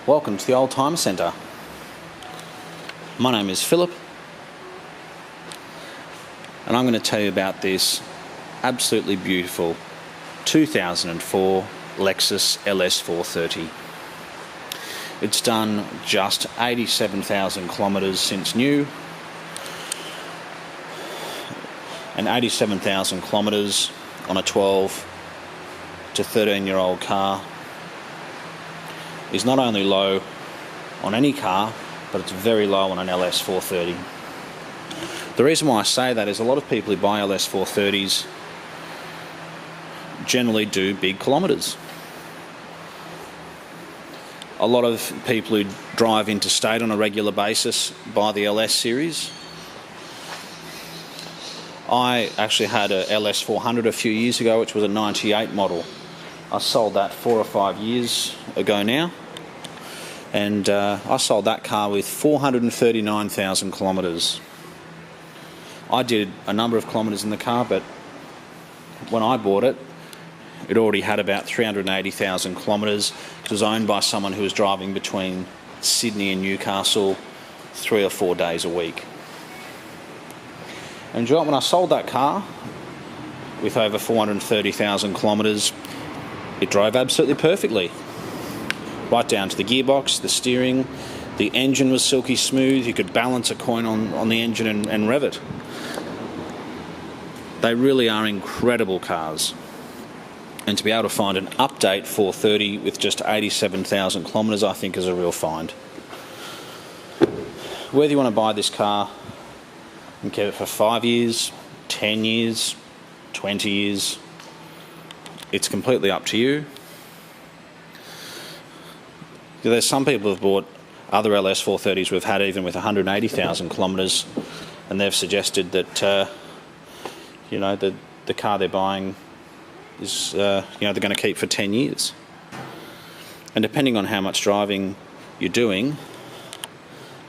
Welcome to the Old Timer Centre. My name is Philip, and I'm going to tell you about this absolutely beautiful 2004 Lexus LS430. It's done just 87,000 kilometres since new, and 87,000 kilometres on a 12 to 13-year-old car is not only low on any car, but it's very low on an LS430. The reason why I say that is a lot of people who buy LS430s generally do big kilometres. A lot of people who drive interstate on a regular basis buy the LS series. I actually had a LS400 a few years ago, which was a 98 model. I sold that 4 or 5 years ago now, and I sold that car with 439,000 kilometres. I did a number of kilometres in the car, but when I bought it, it already had about 380,000 kilometres. It was owned by someone who was driving between Sydney and Newcastle 3 or 4 days a week. And you know what, when I sold that car with over 430,000 kilometres, it drove absolutely perfectly. Right down to the gearbox, the steering, the engine was silky smooth. You could balance a coin on the engine and rev it. They really are incredible cars. And to be able to find an update 430 with just 87,000 kilometres, I think is a real find. Whether you want to buy this car and keep it for 5 years, 10 years, 20 years, it's completely up to you. There's some people who've bought other LS430s we've had even with 180,000 kilometres, and they've suggested that the car they're buying is they're going to keep for 10 years. And depending on how much driving you're doing,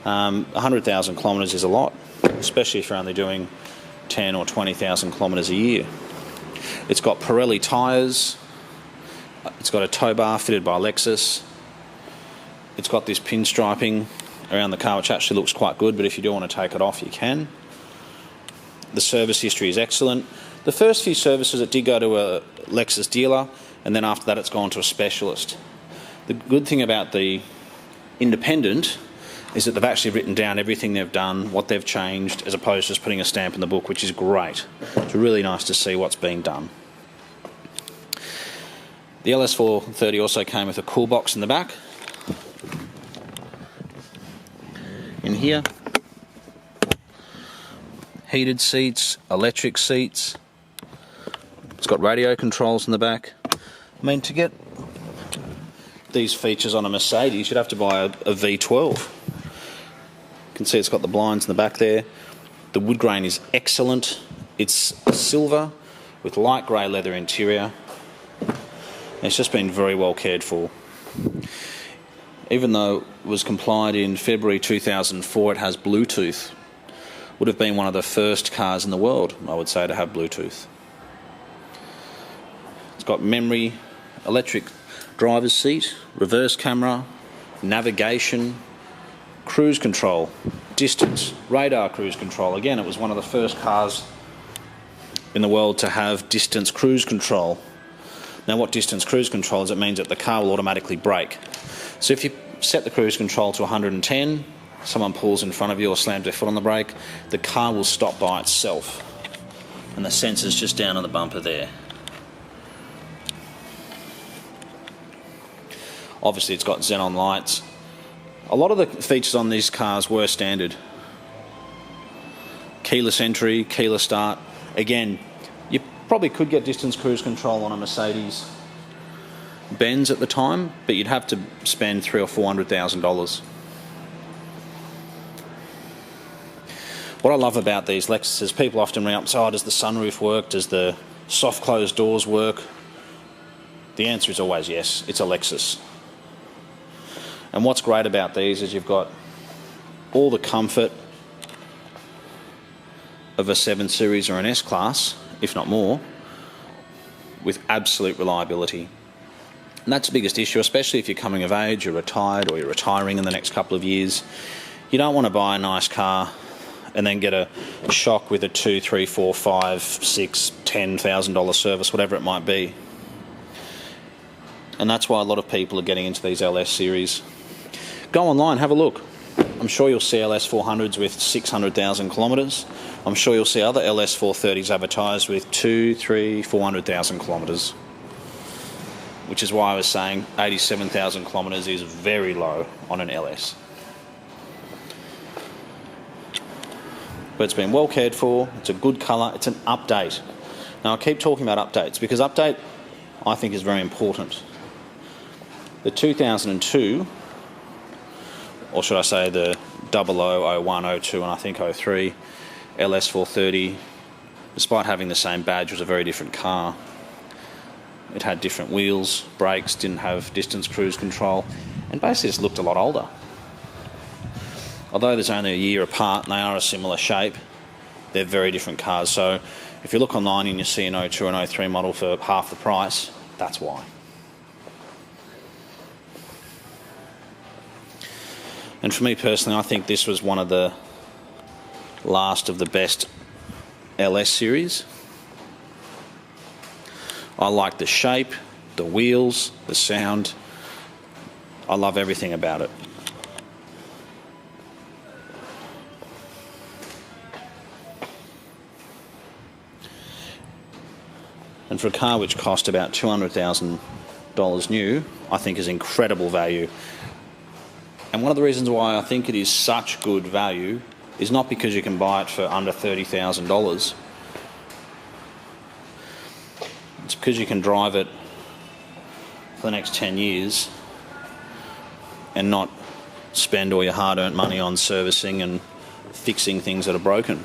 100,000 kilometres is a lot, especially if you're only doing 10 or 20,000 kilometres a year. It's got Pirelli tyres, it's got a tow bar fitted by Lexus, it's got this pinstriping around the car which actually looks quite good, but if you do want to take it off you can. The service history is excellent. The first few services it did go to a Lexus dealer, and then after that it's gone to a specialist. The good thing about the independent is that they've actually written down everything they've done, what they've changed, as opposed to just putting a stamp in the book, which is great. It's really nice to see what's being done. The LS430 also came with a cool box in the back. In here, heated seats, electric seats. It's got radio controls in the back. I mean, to get these features on a Mercedes, you'd have to buy a V12. You can see it's got the blinds in the back there. The wood grain is excellent. It's silver with light grey leather interior. It's just been very well cared for. Even though it was compliant in February 2004, it has Bluetooth. Would have been one of the first cars in the world, I would say, to have Bluetooth. It's got memory, electric driver's seat, reverse camera, navigation, cruise control, distance, radar cruise control. Again, it was one of the first cars in the world to have distance cruise control. Now, what distance cruise control is, it means that the car will automatically brake. So if you set the cruise control to 110, someone pulls in front of you or slams their foot on the brake, the car will stop by itself. And the sensor's just down on the bumper there. Obviously it's got xenon lights. A lot of the features on these cars were standard. Keyless entry, keyless start. Again, you probably could get distance cruise control on a Mercedes Benz at the time, but you'd have to spend $300,000 or $400,000. What I love about these Lexuses, people often ring up and say, oh, does the sunroof work? Does the soft closed doors work? The answer is always yes. It's a Lexus. And what's great about these is you've got all the comfort of a 7 Series or an S-Class, if not more, with absolute reliability. And that's the biggest issue, especially if you're coming of age, you're retired, or you're retiring in the next couple of years. You don't want to buy a nice car and then get a shock with a $2,000, $3,000, $4,000, $5,000, $6,000, $10,000 service, whatever it might be. And that's why a lot of people are getting into these LS series. Go online, have a look. I'm sure you'll see LS400s with 600,000 kilometres. I'm sure you'll see other LS430s advertised with 200,000, 300,000, 400,000 kilometres. Which is why I was saying 87,000 kilometres is very low on an LS. But it's been well cared for, it's a good colour, it's an update. Now I keep talking about updates because update I think is very important. The 2002, or should I say the 00, 01, 02 and I think 03 LS430, despite having the same badge, was a very different car. It had different wheels, brakes, didn't have distance cruise control, and basically just looked a lot older. Although there's only a year apart and they are a similar shape, they're very different cars. So if you look online and you see an 02 and 03 model for half the price, that's why. And for me personally, I think this was one of the last of the best LS series. I like the shape, the wheels, the sound. I love everything about it. And for a car which cost about $200,000 new, I think is incredible value. And one of the reasons why I think it is such good value is not because you can buy it for under $30,000. It's because you can drive it for the next 10 years and not spend all your hard-earned money on servicing and fixing things that are broken.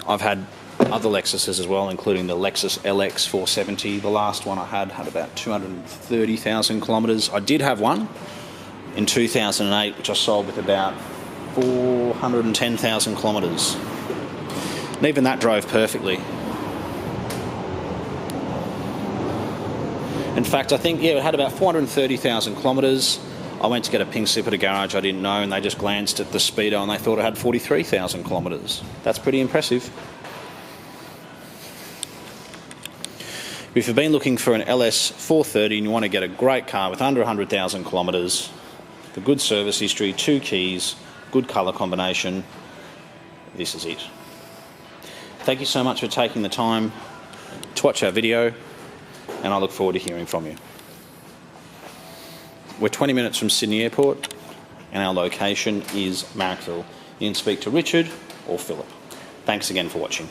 I've had other Lexuses as well, including the Lexus LS430. The last one I had about 230,000 kilometres. I did have one in 2008, which I sold with about 410,000 kilometres. And even that drove perfectly. In fact, I think, it had about 430,000 kilometres. I went to get a pink slip at a garage I didn't know, and they just glanced at the speedo and they thought it had 43,000 kilometres. That's pretty impressive. If you've been looking for an LS430 and you want to get a great car with under 100,000 kilometres, a good service history, 2 keys, good colour combination, this is it. Thank you so much for taking the time to watch our video, and I look forward to hearing from you. We're 20 minutes from Sydney Airport and our location is Marrickville. You can speak to Richard or Philip. Thanks again for watching.